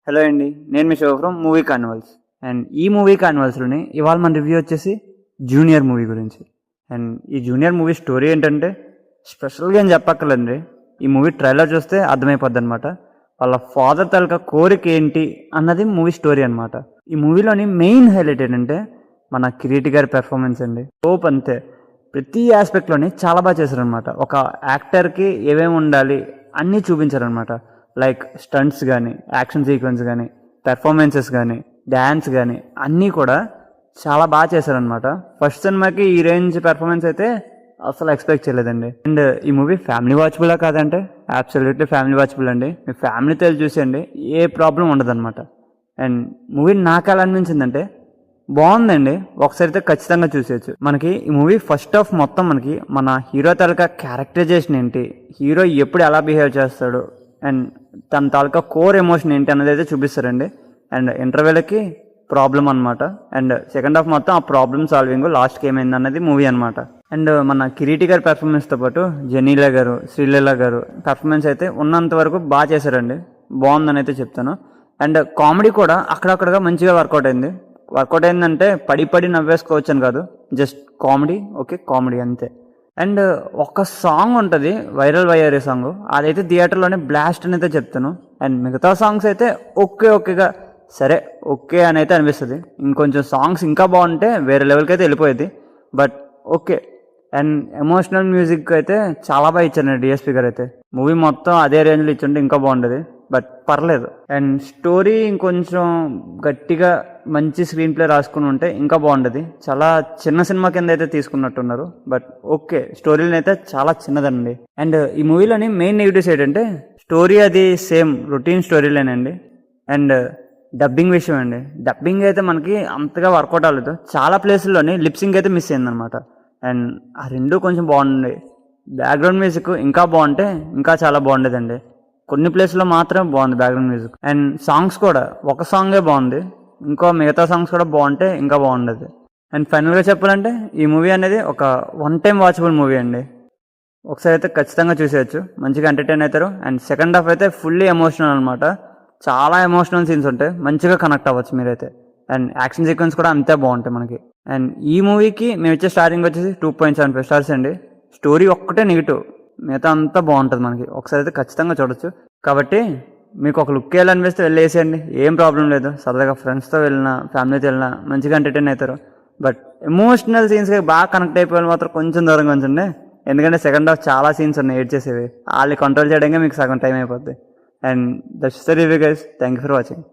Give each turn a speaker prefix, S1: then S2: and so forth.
S1: Hello అండి, నేను మీ షో ఫ్రమ్ మూవీ కార్నివల్స్. అండ్ ఈ మూవీ కార్నివల్స్లోని ఇవాళ మన రివ్యూ వచ్చేసి జూనియర్ మూవీ గురించి. అండ్ ఈ జూనియర్ మూవీ స్టోరీ ఏంటంటే స్పెషల్గా ఏం చెప్పక్కర్లేదండి. ఈ మూవీ ట్రైలర్ చూస్తే అర్థమైపోద్ది అనమాట. వాళ్ళ ఫాదర్ తాలూకా కోరిక ఏంటి అన్నది మూవీ స్టోరీ అనమాట. ఈ మూవీలోని మెయిన్ హైలైట్ ఏంటంటే మన కిరీటి గారి పెర్ఫార్మెన్స్ అండి. హోప్ అంతే, ప్రతి ఆస్పెక్ట్లోని చాలా బాగా చేశారనమాట. ఒక యాక్టర్కి ఏమేమి ఉండాలి అన్నీ చూపించారనమాట. లైక్ స్టంట్స్ కానీ, యాక్షన్ సీక్వెన్స్ కానీ, పెర్ఫార్మెన్సెస్ కానీ, డ్యాన్స్ కానీ అన్నీ కూడా చాలా బాగా చేశారనమాట. ఫస్ట్ సినిమాకి ఈ రేంజ్ పెర్ఫార్మెన్స్ అయితే అసలు ఎక్స్పెక్ట్ చేయలేదండి. అండ్ ఈ మూవీ ఫ్యామిలీ వాచబులా కాదంటే అబ్సల్యూట్లీ ఫ్యామిలీ వాచబుల్ అండి. మీ ఫ్యామిలీతో చూసేయండి, ఏ ప్రాబ్లం ఉండదు అనమాట. అండ్ మూవీ నాకు ఎలా అనిపించిందంటే బాగుందండి, ఒకసారి అయితే ఖచ్చితంగా చూసేయచ్చు. మనకి ఈ మూవీ ఫస్ట్ హాఫ్ మొత్తం మనకి మన హీరో తాలూకా క్యారెక్టరైజేషన్ ఏంటి, హీరో ఎప్పుడు ఎలా బిహేవ్ చేస్తాడు, అండ్ తన తాలూకా కోర్ ఎమోషన్ ఏంటి అన్నది అయితే చూపిస్తారండి. అండ్ ఇంటర్వెల్కి ప్రాబ్లం అనమాట. అండ్ సెకండ్ హాఫ్ మొత్తం ఆ ప్రాబ్లమ్ సాల్వింగ్, లాస్ట్కి ఏమైంది అన్నది మూవీ అనమాట. అండ్ మన కిరీటి గారి పెర్ఫార్మెన్స్తో పాటు జెనీలా గారు, శ్రీలీల గారు పెర్ఫార్మెన్స్ అయితే ఉన్నంత వరకు బాగా చేశారండి. బాగుందని అయితే చెప్తాను. అండ్ కామెడీ కూడా అక్కడక్కడగా మంచిగా వర్కౌట్ అయిందంటే పడి పడి నవ్వేసుకోవచ్చు అని కాదు, జస్ట్ కామెడీ, ఓకే కామెడీ అంతే. అండ్ ఒక సాంగ్ ఉంటుంది వైరల్ వయ్యారే సాంగ్, అదైతే థియేటర్లోనే బ్లాస్ట్ అని అయితే చెప్తాను. అండ్ మిగతా సాంగ్స్ అయితే ఓకేగా సరే ఓకే అని అయితే అనిపిస్తుంది. ఇంకొంచెం సాంగ్స్ ఇంకా బాగుంటే వేరే లెవెల్కి అయితే వెళ్ళిపోయేది, but okay. And emotional music అయితే చాలా బాగా ఇచ్చారు డిఎస్పీ గారు అయితే. మూవీ మొత్తం అదే రేంజ్లో ఇచ్చుంటే ఇంకా బాగుండేది, బట్ పర్లేదు. అండ్ స్టోరీ ఇంకొంచెం గట్టిగా మంచి స్క్రీన్ ప్లే రాసుకుని ఉంటే ఇంకా బాగుండేది. చాలా చిన్న సినిమా కింద అయితే తీసుకున్నట్టున్నారు, బట్ ఓకే స్టోరీని అయితే చాలా చిన్నదండి. అండ్ ఈ మూవీలోని మెయిన్ నెగిటివ్స్ ఏంటంటే స్టోరీ అది సేమ్ రొటీన్ స్టోరీలేనండి. అండ్ డబ్బింగ్ విషయం అండి, డబ్బింగ్ అయితే మనకి అంతగా వర్కౌట్ అవ్వలేదు. చాలా ప్లేసుల్లోని లిప్సింగ్ అయితే మిస్ అయిందనమాట. అండ్ ఆ రెండు కొంచెం బాగుంది. బ్యాక్గ్రౌండ్ మ్యూజిక్ ఇంకా బాగుంటే ఇంకా చాలా బాగుండేదండి. కొన్ని ప్లేస్లో మాత్రమే బాగుంది బ్యాక్గ్రౌండ్ మ్యూజిక్. అండ్ సాంగ్స్ కూడా ఒక సాంగే బాగుంది, ఇంకో మిగతా సాంగ్స్ కూడా బాగుంటే ఇంకా బాగుండేది. అండ్ ఫైనల్గా చెప్పాలంటే ఈ మూవీ అనేది ఒక వన్ టైం వాచబుల్ మూవీ అండి. ఒకసారి అయితే ఖచ్చితంగా చూసేయచ్చు, మంచిగా ఎంటర్టైన్ అవుతారు. అండ్ సెకండ్ హాఫ్ అయితే ఫుల్లీ ఎమోషనల్ అనమాట. చాలా ఎమోషనల్ సీన్స్ ఉంటాయి, మంచిగా కనెక్ట్ అవ్వచ్చు మీరైతే. అండ్ యాక్షన్ సీక్వెన్స్ కూడా అంతే బాగుంటాయి మనకి. అండ్ ఈ మూవీకి మేము ఇచ్చే స్టార్టింగ్ వచ్చేసి 2.75 స్టార్స్ అండి. స్టోరీ ఒక్కటే నెగిటివ్, మిగతా అంతా బాగుంటుంది మనకి. ఒకసారి అయితే ఖచ్చితంగా చూడొచ్చు. కాబట్టి మీకు ఒక లుక్ వెళ్ళనిపిస్తే వెళ్ళేసేయండి, ఏం ప్రాబ్లం లేదు. సరదాగా ఫ్రెండ్స్తో వెళ్ళినా, ఫ్యామిలీతో వెళ్ళినా మంచిగా ఎంటర్టైన్ అవుతారు. బట్ ఎమోషనల్ సీన్స్కి బాగా కనెక్ట్ అయిపోయి మాత్రం కొంచెం దూరంగా ఉంచండి, ఎందుకంటే సెకండ్ హాఫ్ చాలా సీన్స్ ఉన్నాయి ఏడ్ చేసేవి. వాళ్ళు కంట్రోల్ చేయడానికి మీకు సగం టైం అయిపోద్ది. And that's the review guys, thank you for watching.